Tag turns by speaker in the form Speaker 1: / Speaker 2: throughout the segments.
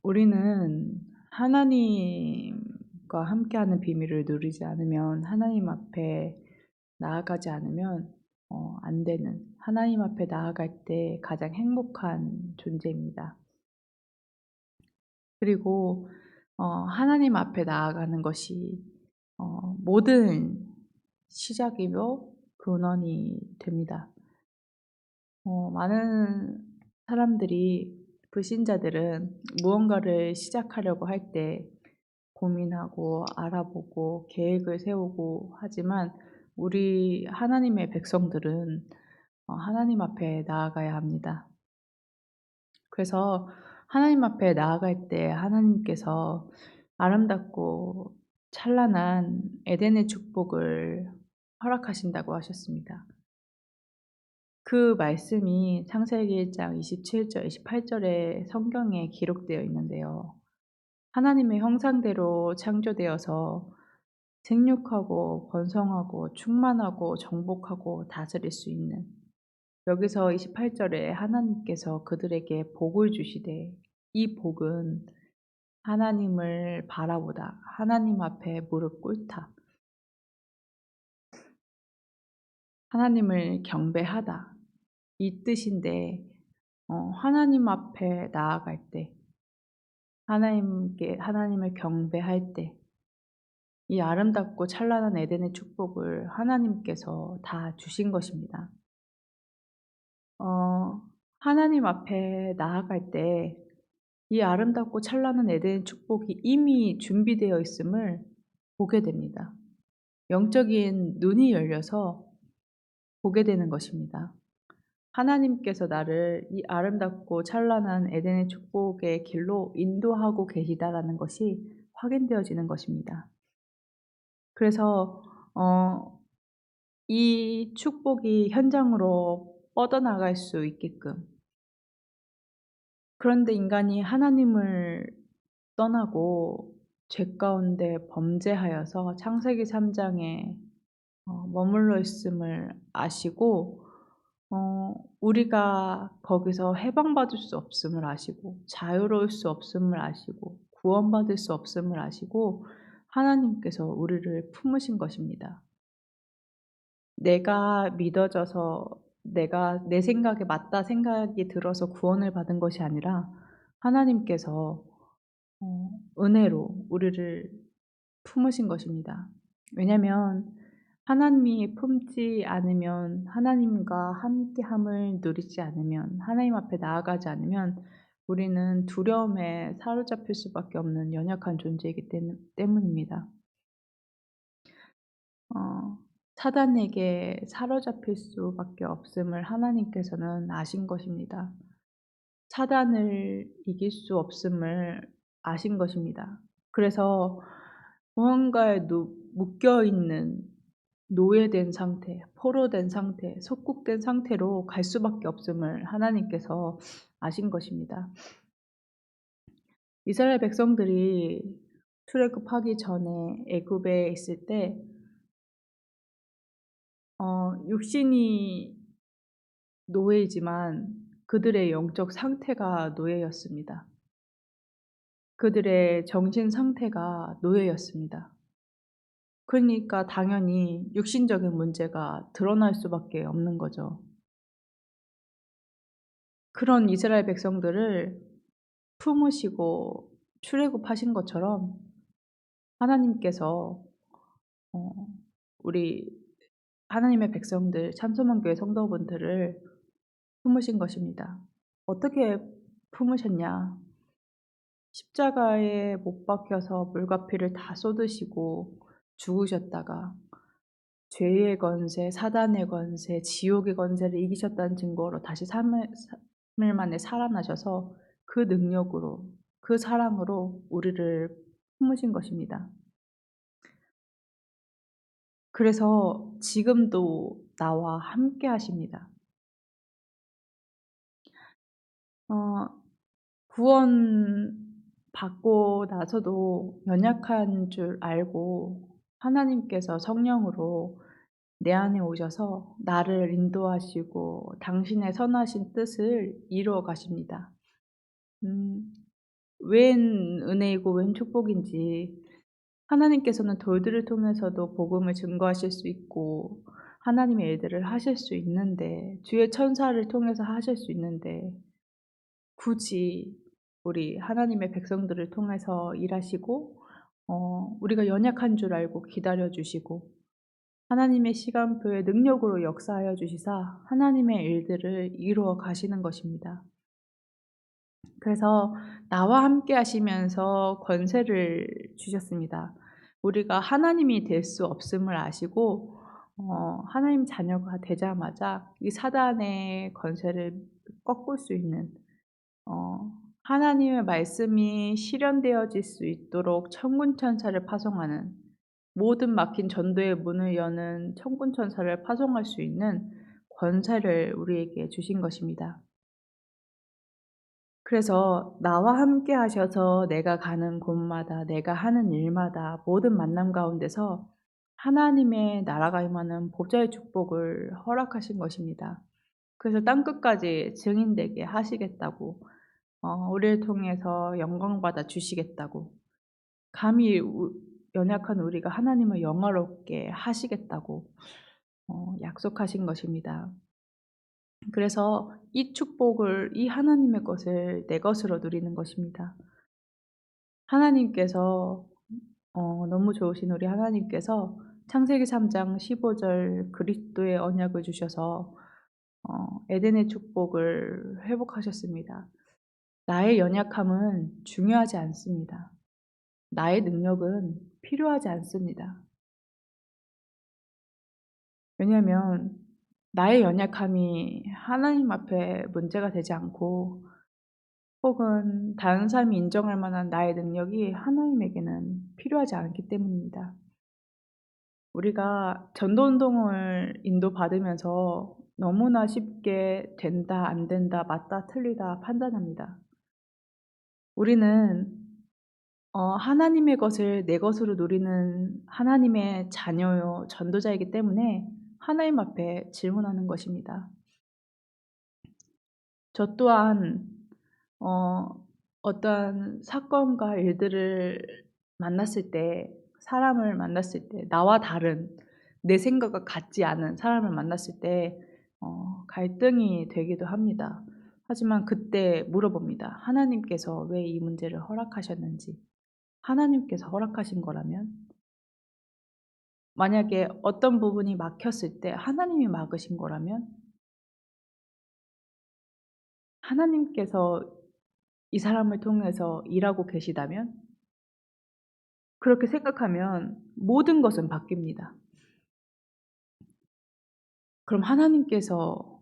Speaker 1: 우리는 하나님과 함께하는 비밀을 누리지 않으면, 하나님 앞에 나아가지 않으면 안 되는, 하나님 앞에 나아갈 때 가장 행복한 존재입니다. 그리고 하나님 앞에 나아가는 것이 모든 시작이며 근원이 됩니다. 많은 사람들이, 불신자들은 무언가를 시작하려고 할 때 고민하고 알아보고 계획을 세우고 하지만, 우리 하나님의 백성들은 하나님 앞에 나아가야 합니다. 그래서 하나님 앞에 나아갈 때 하나님께서 아름답고 찬란한 에덴의 축복을 허락하신다고 하셨습니다. 그 말씀이 창세기 1장 27절, 28절에 성경에 기록되어 있는데요. 하나님의 형상대로 창조되어서 생육하고 번성하고 충만하고 정복하고 다스릴 수 있는, 여기서 28절에 하나님께서 그들에게 복을 주시되, 이 복은 하나님을 바라보다, 하나님 앞에 무릎 꿇다, 하나님을 경배하다, 이 뜻인데, 하나님 앞에 나아갈 때, 하나님을 경배할 때, 이 아름답고 찬란한 에덴의 축복을 하나님께서 다 주신 것입니다. 어 하나님 앞에 나아갈 때 이 아름답고 찬란한 에덴의 축복이 이미 준비되어 있음을 보게 됩니다. 영적인 눈이 열려서 보게 되는 것입니다. 하나님께서 나를 이 아름답고 찬란한 에덴의 축복의 길로 인도하고 계시다라는 것이 확인되어지는 것입니다. 그래서 이 축복이 현장으로 뻗어나갈 수 있게끔, 그런데 인간이 하나님을 떠나고 죄 가운데 범죄하여서 창세기 3 장에 머물러 있음을 아시고, 우리가 거기서 해방받을 수 없음을 아시고, 자유로울 수 없음을 아시고, 구원받을 수 없음을 아시고, 하나님께서 우리를 품으신 것입니다. 내가 믿어져서, 내가 내 생각에 맞다 생각이 들어서 구원을 받은 것이 아니라, 하나님께서 은혜로 우리를 품으신 것입니다. 왜냐하면 하나님이 품지 않으면, 하나님과 함께함을 누리지 않으면, 하나님 앞에 나아가지 않으면 우리는 두려움에 사로잡힐 수밖에 없는 연약한 존재이기 때문입니다. 어 사단에게 사로잡힐 수밖에 없음을 하나님께서는 아신 것입니다. 사단을 이길 수 없음을 아신 것입니다. 그래서 무언가에 묶여 있는, 노예된 상태, 포로된 상태, 속국된 상태로 갈 수밖에 없음을 하나님께서 아신 것입니다. 이스라엘 백성들이 출애굽하기 전에 애굽에 있을 때 육신이 노예이지만 그들의 영적 상태가 노예였습니다. 그들의 정신 상태가 노예였습니다. 그러니까 당연히 육신적인 문제가 드러날 수밖에 없는 거죠. 그런 이스라엘 백성들을 품으시고 출애굽하신 것처럼 하나님께서 어 우리 하나님의 백성들, 참소망교회 성도분들을 품으신 것입니다. 어떻게 품으셨냐? 십자가에 못 박혀서 물과 피를 다 쏟으시고 죽으셨다가 죄의 권세, 사단의 권세, 지옥의 권세를 이기셨다는 증거로 다시 3일 만에 살아나셔서 그 능력으로, 그 사랑으로 우리를 품으신 것입니다. 그래서 지금도 나와 함께 하십니다. 어 구원받고 나서도 연약한 줄 알고 하나님께서 성령으로 내 안에 오셔서 나를 인도하시고 당신의 선하신 뜻을 이루어 가십니다. 음 웬 은혜이고 웬 축복인지, 하나님께서는 돌들을 통해서도 복음을 증거하실 수 있고 하나님의 일들을 하실 수 있는데, 주의 천사를 통해서 하실 수 있는데, 굳이 우리 하나님의 백성들을 통해서 일하시고 우리가 연약한 줄 알고 기다려 주시고 하나님의 시간표에 능력으로 역사하여 주시사 하나님의 일들을 이루어 가시는 것입니다. 그래서 나와 함께 하시면서 권세를 주셨습니다. 우리가 하나님이 될 수 없음을 아시고 하나님 자녀가 되자마자 이 사단의 권세를 꺾을 수 있는, 하나님의 말씀이 실현되어질 수 있도록 천군 천사를 파송하는, 모든 막힌 전도의 문을 여는 천군 천사를 파송할 수 있는 권세를 우리에게 주신 것입니다. 그래서 나와 함께 하셔서 내가 가는 곳마다, 내가 하는 일마다, 모든 만남 가운데서 하나님의 나라가 임하는 보좌의 축복을 허락하신 것입니다. 그래서 땅끝까지 증인되게 하시겠다고, 우리를 통해서 영광받아 주시겠다고, 감히 연약한 우리가 하나님을 영화롭게 하시겠다고 약속하신 것입니다. 그래서 이 축복을, 이 하나님의 것을 내 것으로 누리는 것입니다. 하나님께서 너무 좋으신 우리 하나님께서 창세기 3장 15절 그리스도의 언약을 주셔서 에덴의 축복을 회복하셨습니다. 나의 연약함은 중요하지 않습니다. 나의 능력은 필요하지 않습니다. 왜냐하면 나의 연약함이 하나님 앞에 문제가 되지 않고, 혹은 다른 사람이 인정할 만한 나의 능력이 하나님에게는 필요하지 않기 때문입니다. 우리가 전도운동을 인도받으면서 너무나 쉽게 된다, 안 된다, 맞다, 틀리다 판단합니다. 우리는 하나님의 것을 내 것으로 누리는 하나님의 자녀요, 전도자이기 때문에 하나님 앞에 질문하는 것입니다. 저 또한 어떠한 사건과 일들을 만났을 때, 사람을 만났을 때, 나와 다른, 내 생각과 같지 않은 사람을 만났을 때 갈등이 되기도 합니다. 하지만 그때 물어봅니다. 하나님께서 왜 이 문제를 허락하셨는지. 하나님께서 허락하신 거라면, 만약에 어떤 부분이 막혔을 때 하나님이 막으신 거라면, 하나님께서 이 사람을 통해서 일하고 계시다면, 그렇게 생각하면 모든 것은 바뀝니다. 그럼 하나님께서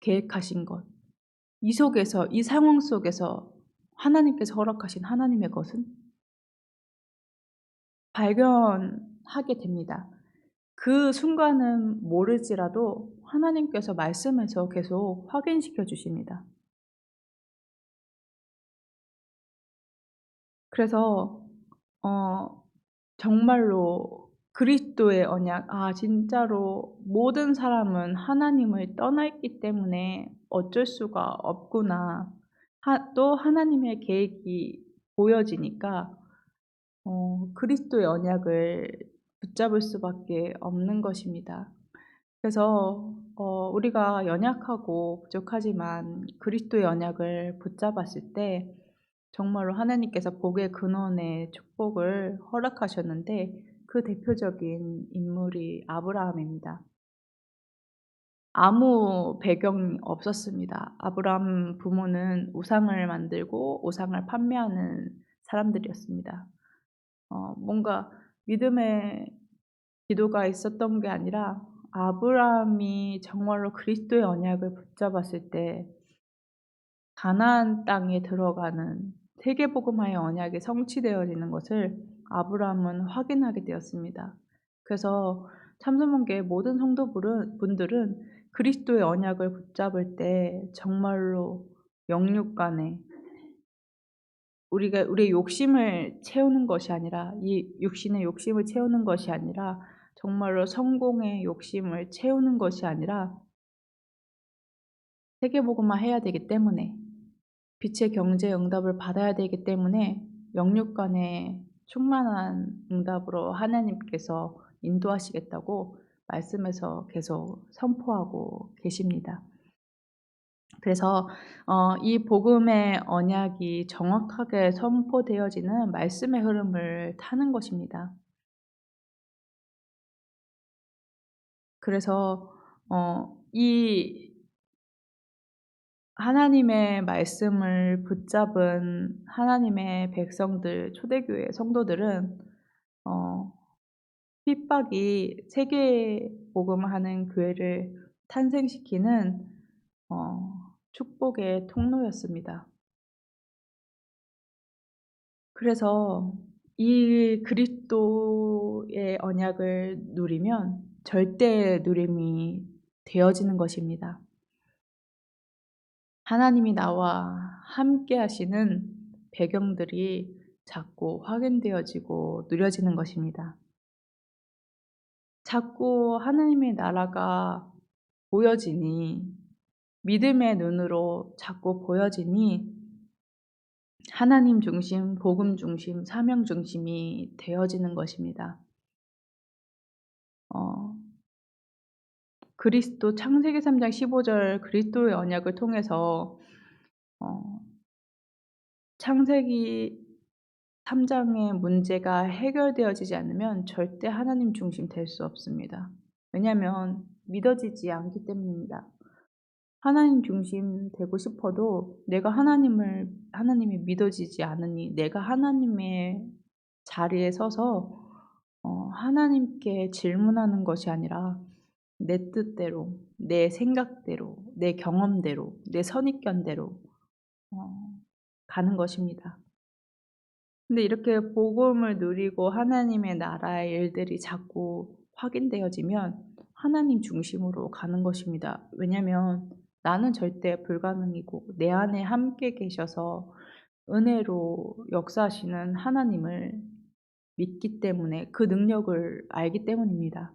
Speaker 1: 계획하신 것, 이 속에서, 이 상황 속에서 하나님께서 허락하신 하나님의 것은 발견하게 됩니다. 그 순간은 모를지라도 하나님께서 말씀에서 계속 확인시켜 주십니다. 그래서 정말로 그리스도의 언약, 진짜로 모든 사람은 하나님을 떠나 있기 때문에 어쩔 수가 없구나. 또 하나님의 계획이 보여지니까 그리스도의 언약을 붙잡을 수밖에 없는 것입니다. 그래서 우리가 연약하고 부족하지만 그리스도의 언약을 붙잡았을 때 정말로 하나님께서 복의 근원의 축복을 허락하셨는데, 그 대표적인 인물이 아브라함입니다. 아무 배경이 없었습니다. 아브라함 부모는 우상을 만들고 우상을 판매하는 사람들이었습니다. 뭔가 믿음의 기도가 있었던 게 아니라, 아브라함이 정말로 그리스도의 언약을 붙잡았을 때 가나안 땅에 들어가는 세계복음화의 언약이 성취되어지는 것을 아브라함은 확인하게 되었습니다. 그래서 참소문교의 모든 성도분들은 그리스도의 언약을 붙잡을 때 정말로 영육 간에 우리의 욕심을 채우는 것이 아니라, 이 육신의 욕심을 채우는 것이 아니라, 정말로 성공의 욕심을 채우는 것이 아니라 세계복음화 해야 되기 때문에 빛의 경제 응답을 받아야 되기 때문에 영육 간의 충만한 응답으로 하나님께서 인도하시겠다고 말씀에서 계속 선포하고 계십니다. 그래서 이 복음의 언약이 정확하게 선포되어지는 말씀의 흐름을 타는 것입니다. 그래서 이 하나님의 말씀을 붙잡은 하나님의 백성들, 초대교회 성도들은 핍박이 세계 복음을 하는 교회를 탄생시키는 축복의 통로였습니다. 그래서 이 그리스도의 언약을 누리면 절대 누림이 되어지는 것입니다. 하나님이 나와 함께 하시는 배경들이 자꾸 확인되어지고 누려지는 것입니다. 자꾸 하나님의 나라가 보여지니, 믿음의 눈으로 자꾸 보여지니 하나님 중심, 복음 중심, 사명 중심이 되어지는 것입니다. 그리스도 창세기 3장 15절 그리스도의 언약을 통해서 창세기 3장의 문제가 해결되어지지 않으면 절대 하나님 중심 될 수 없습니다. 왜냐하면 믿어지지 않기 때문입니다. 하나님 중심 되고 싶어도 내가 하나님이 믿어지지 않으니 내가 하나님의 자리에 서서 하나님께 질문하는 것이 아니라 내 뜻대로, 내 생각대로, 내 경험대로, 내 선입견대로 가는 것입니다. 근데 이렇게 복음을 누리고 하나님의 나라의 일들이 자꾸 확인되어지면 하나님 중심으로 가는 것입니다. 왜냐하면 나는 절대 불가능이고 내 안에 함께 계셔서 은혜로 역사하시는 하나님을 믿기 때문에 그 능력을 알기 때문입니다.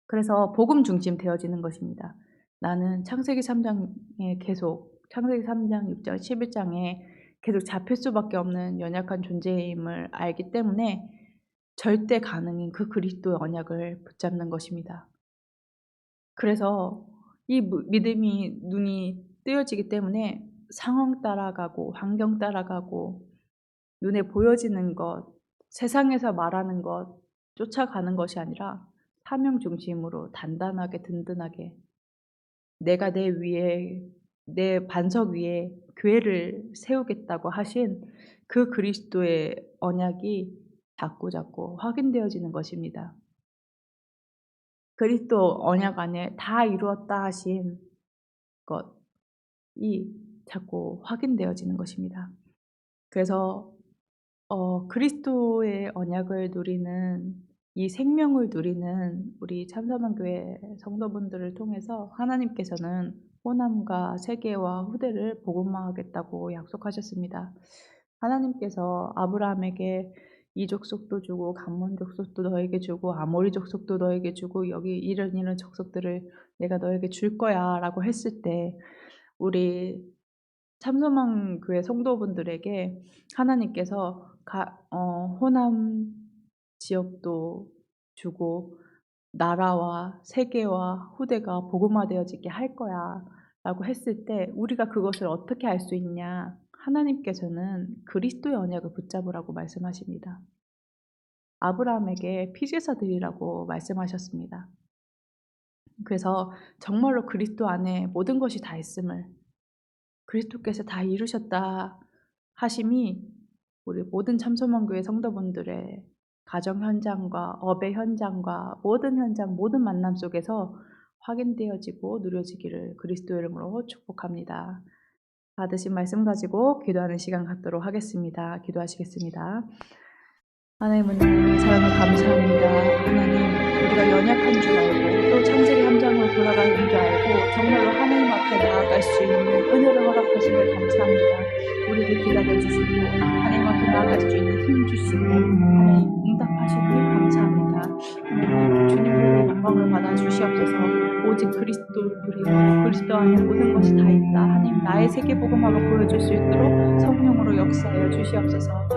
Speaker 1: 그래서 복음 중심 되어지는 것입니다. 나는 창세기 3장에 창세기 3장, 6장, 11장에 계속 잡힐 수밖에 없는 연약한 존재임을 알기 때문에 절대 가능인 그 그리스도의 언약을 붙잡는 것입니다. 그래서 이 믿음이 눈이 뜨여지기 때문에 상황 따라가고 환경 따라가고 눈에 보여지는 것, 세상에서 말하는 것 쫓아가는 것이 아니라 사명 중심으로 단단하게 든든하게 내가 내 반석 위에 교회를 세우겠다고 하신 그 그리스도의 언약이 자꾸자꾸 확인되어지는 것입니다. 그리스도 언약 안에 다 이루었다 하신 것이 자꾸 확인되어지는 것입니다. 그래서 그리스도의 언약을 누리는 이 생명을 누리는 우리 참사만교회 성도분들을 통해서 하나님께서는 호남과 세계와 후대를 복음화하겠다고 약속하셨습니다. 하나님께서 아브라함에게 이 족속도 주고 간몬 족속도 너에게 주고 아모리 족속도 너에게 주고 여기 이런 족속들을 내가 너에게 줄 거야 라고 했을 때 우리 참소망 교회 성도분들에게 하나님께서 호남 지역도 주고 나라와 세계와 후대가 복음화되어지게 할 거야 라고 했을 때 우리가 그것을 어떻게 알 수 있냐? 하나님께서는 그리스도의 언약을 붙잡으라고 말씀하십니다. 아브라함에게 피제사 드리라고 말씀하셨습니다. 그래서 정말로 그리스도 안에 모든 것이 다 있음을 그리스도께서 다 이루셨다 하심이 우리 모든 참소망교회 성도분들의 가정 현장과 업의 현장과 모든 현장, 모든 만남 속에서 확인되어지고 누려지기를 그리스도 이름으로 축복합니다. 받으신 말씀 가지고 기도하는 시간 갖도록 하겠습니다. 기도하시겠습니다. 하나님 은혜 사랑을 감사합니다. 하나님 우리가 연약한 줄 알고 또 창세기 3장으로 돌아가는 줄 알고 정말로 하나님 앞에 나아갈 수 있는 은혜를 허락하신 걸 감사합니다. 우리를 기다려주시고 하나님 앞에 나아갈 수 있는 힘 주시고 하나님 응답하시니 감사합니다. 하나님 주님으로 영광을 받아 주시옵소서. 오직 그리스도를 누리고 그리스도 안에 모든 것이 다 있다. 하나님 나의 세계복음화가 보여줄 수 있도록 성령으로 역사하여 주시옵소서.